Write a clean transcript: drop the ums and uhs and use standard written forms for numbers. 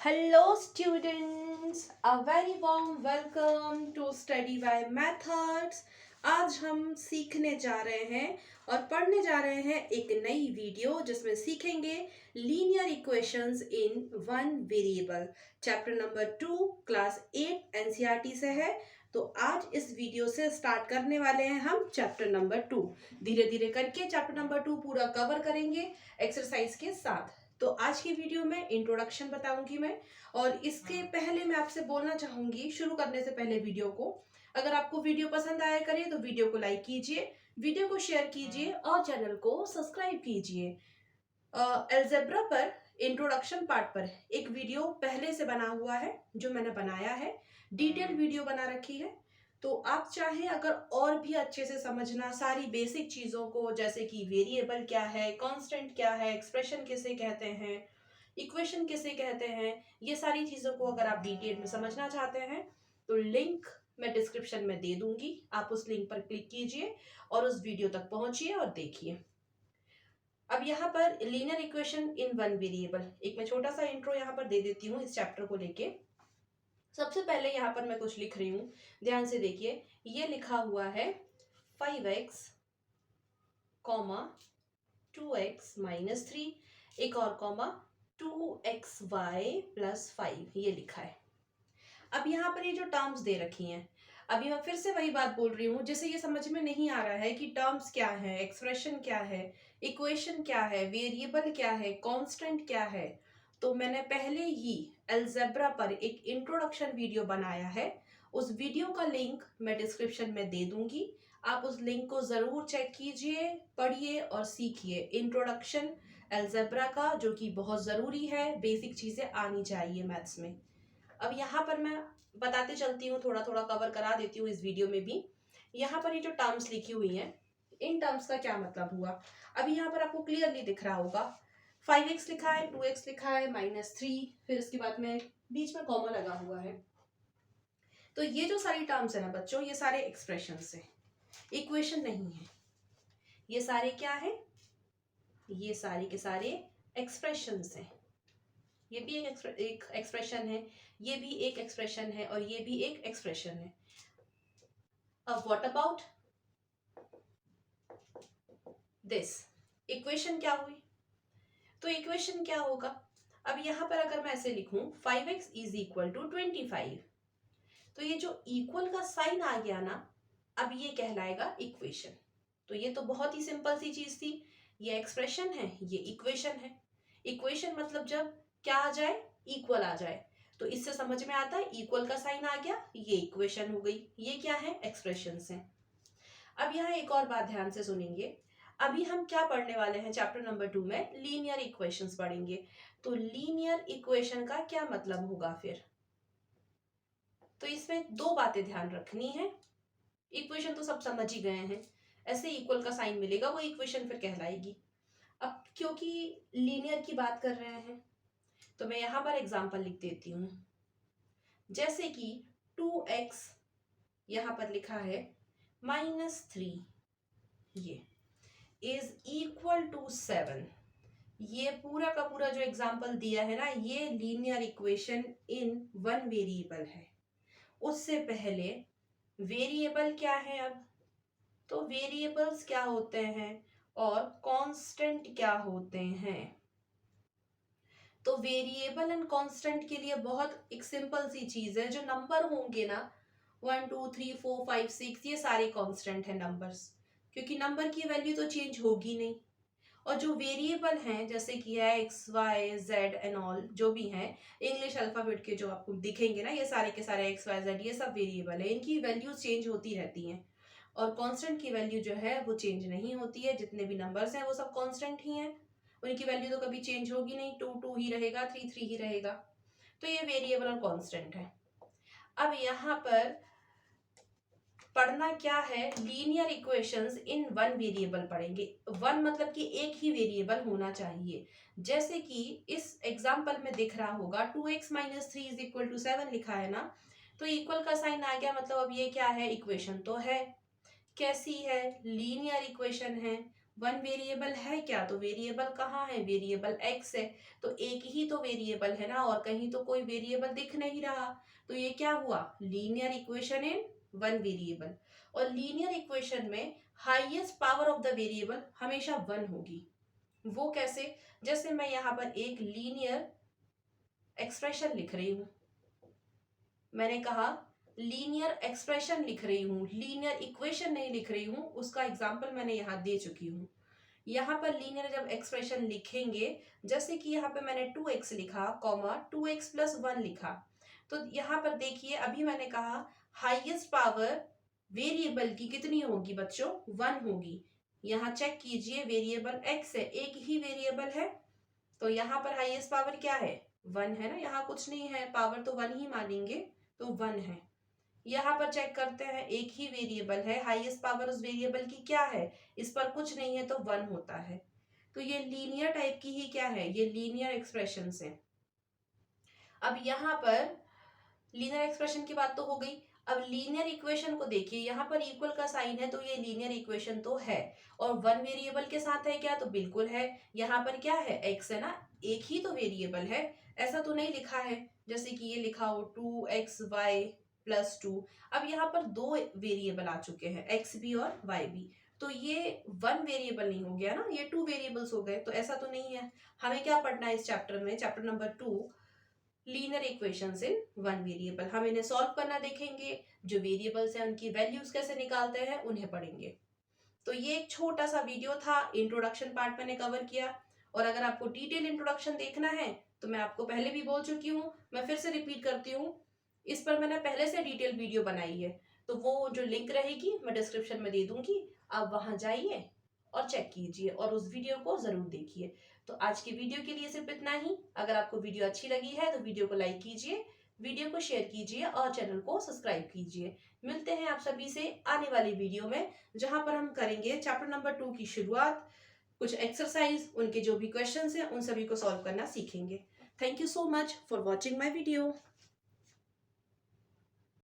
Hello students, a very warm welcome to Study by Methods। आज हम सीखने जा रहे हैं और पढ़ने जा रहे हैं एक नई वीडियो जिसमें सीखेंगे linear equations in one variable. Chapter number 2 class 8 NCERT से है। तो आज इस वीडियो से स्टार्ट करने वाले हैं हम चैप्टर नंबर 2। धीरे धीरे करके चैप्टर नंबर 2 पूरा कवर करेंगे एक्सरसाइज के साथ। तो आज की वीडियो में इंट्रोडक्शन बताऊंगी मैं, और इसके पहले मैं आपसे बोलना चाहूंगी शुरू करने से पहले वीडियो को, अगर आपको वीडियो पसंद आया करे तो वीडियो को लाइक कीजिए, वीडियो को शेयर कीजिए और चैनल को सब्सक्राइब कीजिए। अलजेब्रा पर इंट्रोडक्शन पार्ट पर एक वीडियो पहले से बना हुआ है जो मैंने बनाया है, डिटेल वीडियो बना रखी है। तो आप चाहें अगर और भी अच्छे से समझना सारी बेसिक चीज़ों को, जैसे कि वेरिएबल क्या है, कांस्टेंट क्या है, एक्सप्रेशन किसे कहते हैं, इक्वेशन किसे कहते हैं, ये सारी चीज़ों को अगर आप डिटेल में समझना चाहते हैं तो लिंक मैं डिस्क्रिप्शन में दे दूंगी। आप उस लिंक पर क्लिक कीजिए और उस वीडियो तक पहुंचिए और देखिए। अब यहाँ पर linear equation in one variable, एक मैं छोटा सा इंट्रो यहाँ पर दे देती हूँ इस चैप्टर को लेके। सबसे पहले यहाँ पर मैं कुछ लिख रही हूँ, ध्यान से देखिए। ये लिखा हुआ है 5x, 2x माइनस 3, एक और कॉमा 2xy प्लस 5, ये लिखा है। अब यहाँ पर ये जो टर्म्स दे रखी हैं, अभी मैं फिर से वही बात बोल रही हूँ, जिसे ये समझ में नहीं आ रहा है कि टर्म्स क्या है, एक्सप्रेशन क्या है, इक्वेशन क्या है, वेरिएबल क्या है, कांस्टेंट क्या है। तो मैंने पहले ही अलजेब्रा पर एक इंट्रोडक्शन वीडियो बनाया है, उस वीडियो का लिंक मैं डिस्क्रिप्शन में दे दूंगी। आप उस लिंक को ज़रूर चेक कीजिए, पढ़िए और सीखिए इंट्रोडक्शन अलजेब्रा का, जो कि बहुत ज़रूरी है, बेसिक चीज़ें आनी चाहिए मैथ्स में। अब यहाँ पर मैं बताते चलती हूँ, थोड़ा थोड़ा कवर करा देती हूँ इस वीडियो में भी। यहाँ पर ये जो टर्म्स लिखी हुई हैं, इन टर्म्स का क्या मतलब हुआ, अभी यहाँ पर आपको क्लियरली दिख रहा होगा। 5x लिखा है, 2x लिखा है, -3, फिर इसके बाद में बीच में कॉमा लगा हुआ है। तो ये जो सारी टर्म्स है ना बच्चों, ये सारे एक्सप्रेशन है, इक्वेशन नहीं है। ये सारे क्या है, ये सारे के सारे एक्सप्रेशन हैं। ये भी एक एक्सप्रेशन है, ये भी एक एक्सप्रेशन है और ये भी एक एक्सप्रेशन है। अब व्हाट अबाउट दिस, इक्वेशन क्या हुई? तो इक्वेशन क्या होगा, अब यहां पर अगर मैं ऐसे लिखूं 5x इज इक्वल टू 25, तो ये जो इक्वल का साइन आ गया ना, अब ये कहलाएगा इक्वेशन। तो ये तो बहुत ही सिंपल सी चीज थी, ये एक्सप्रेशन है, ये इक्वेशन है। इक्वेशन मतलब जब क्या आ जाए, इक्वल आ जाए। तो इससे समझ में आता है इक्वल का साइन आ गया, ये इक्वेशन हो गई। ये क्या है, एक्सप्रेशंस हैं। अब यहाँ एक और बात ध्यान से सुनेंगे, अभी हम क्या पढ़ने वाले हैं चैप्टर नंबर 2 में, लीनियर इक्वेशंस पढ़ेंगे। तो लीनियर इक्वेशन का क्या मतलब होगा फिर, तो इसमें दो बातें ध्यान रखनी है। इक्वेशन तो सब समझ ही गए हैं, ऐसे इक्वल का साइन मिलेगा वो इक्वेशन फिर कहलाएगी। अब क्योंकि लीनियर की बात कर रहे हैं तो मैं यहाँ पर एग्जांपल लिख देती हूँ, जैसे कि 2x यहाँ पर लिखा है -3, ये इज इक्वल टू 7। ये पूरा का पूरा जो एग्जांपल दिया है ना, ये linear equation in one variable है। उससे पहले वेरिएबल क्या है, अब तो वेरिएबल्स क्या होते हैं और कांस्टेंट क्या होते हैं। तो वेरिएबल एंड कांस्टेंट के लिए बहुत एक सिंपल सी चीज है, जो नंबर होंगे ना 1 2 3 4 5 6, ये सारे कांस्टेंट हैं नंबर्स, क्योंकि नंबर की वैल्यू तो चेंज होगी नहीं। और जो वेरिएबल हैं जैसे कि X Y Z and all जो भी हैं, इंग्लिश अल्फाबेट के जो आपको दिखेंगे ना, ये सारे के सारे एक्स वाई जेड, ये सब वेरिएबल है, इनकी वैल्यूज चेंज होती रहती हैं। और कांस्टेंट की वैल्यू जो है वो चेंज नहीं होती है, जितने भी नंबर्स हैं वो सब कांस्टेंट ही हैं, उनकी वैल्यू तो कभी चेंज होगी नहीं, 2 2 ही रहेगा, 3 3 ही रहेगा। तो ये वेरिएबल और कांस्टेंट है। अब यहाँ पर पढ़ना क्या है, linear equations in one variable पढ़ेंगे। वन मतलब कि एक ही वेरिएबल होना चाहिए, जैसे कि इस एग्जांपल में दिख रहा होगा 2x minus 3 is equal to 7 लिखा है ना, तो इक्वल का साइन आ गया, मतलब अब ये क्या है, इक्वेशन तो है। कैसी है, लीनियर इक्वेशन है, वन वेरिएबल है क्या, तो वेरिएबल कहाँ है, वेरिएबल एक्स है। तो एक ही तो वेरिएबल है ना, और कहीं तो कोई वेरिएबल दिख नहीं रहा। तो ये क्या हुआ, linear equation in one variable. और लीनियर इक्वेशन में highest power of the variable हमेशा वन होगी। वो कैसे, जैसे मैं यहाँ पर एक लीनियर एक्सप्रेशन लिख रही हूँ, मैंने कहा लीनियर एक्सप्रेशन लिख रही हूँ, लीनियर इक्वेशन नहीं लिख रही हूँ, उसका एग्जाम्पल मैंने यहाँ दे चुकी हूँ। यहाँ पर लीनियर जब एक्सप्रेशन लिखेंगे, जैसे कि यहाँ पे मैंने 2x लिखा कॉमा 2x प्लस 1 लिखा, तो यहाँ पर देखिए अभी मैंने कहा हाईएस्ट पावर वेरिएबल की कितनी होगी बच्चों, 1 होगी। यहाँ चेक कीजिए वेरिएबल x है, एक ही वेरिएबल है, तो यहाँ पर हाईएस्ट पावर क्या है, 1 है ना, यहाँ कुछ नहीं है, पावर तो 1 ही मानेंगे, तो 1 है। यहाँ पर चेक करते हैं, एक ही वेरिएबल है, हाईएस्ट पावर उस वेरिएबल की क्या है, इस पर कुछ नहीं है, तो 1 होता है। तो ये लीनियर टाइप की ही क्या है, ये लीनियर एक्सप्रेशन है। अब यहाँ पर लीनियर एक्सप्रेशन की बात तो हो गई। अब लीनियर इक्वेशन को देखिए, यहाँ पर इक्वल का साइन है, तो ये लीनियर इक्वेशन तो है। और वन वेरिएबल के साथ है क्या, तो बिल्कुल है। यहाँ पर क्या है, एक्स है ना, एक ही तो वेरिएबल है, ऐसा तो नहीं लिखा है जैसे कि ये लिखा हो 2xy प्लस 2। अब यहाँ पर दो वेरिएबल आ चुके हैं, एक्स भी और वाई भी, तो ये वन वेरिएबल नहीं हो गया ना, ये टू वेरिएबल्स हो गए, तो ऐसा तो नहीं है। हमें क्या पढ़ना है इस चैप्टर में, chapter number 2, linear equations in one variable. हम इन्हें सॉल्व करना देखेंगे, जो वेरिएबल्स हैं उनकी वैल्यूज कैसे निकालते हैं उन्हें पढ़ेंगे। तो ये एक छोटा सा वीडियो था, इंट्रोडक्शन पार्ट मैंने कवर किया। और अगर आपको डिटेल इंट्रोडक्शन देखना है तो मैं आपको पहले भी बोल चुकी हूँ, मैं फिर से रिपीट करती हूँ, इस पर मैंने पहले से डिटेल वीडियो बनाई है, तो वो जो लिंक रहेगी मैं डिस्क्रिप्शन में दे दूंगी, आप वहां जाइए और चेक कीजिए और उस वीडियो को जरूर देखिए। तो आज की वीडियो के लिए सिर्फ इतना ही। अगर आपको वीडियो अच्छी लगी है तो वीडियो को लाइक कीजिए, वीडियो को शेयर कीजिए और चैनल को सब्सक्राइब कीजिए। मिलते हैं आप सभी से आने वाली वीडियो में, जहां पर हम करेंगे चैप्टर नंबर 2 की शुरुआत, कुछ एक्सरसाइज, उनके जो भी क्वेश्चंस हैं उन सभी को सॉल्व करना सीखेंगे। Thank you so much for watching my video.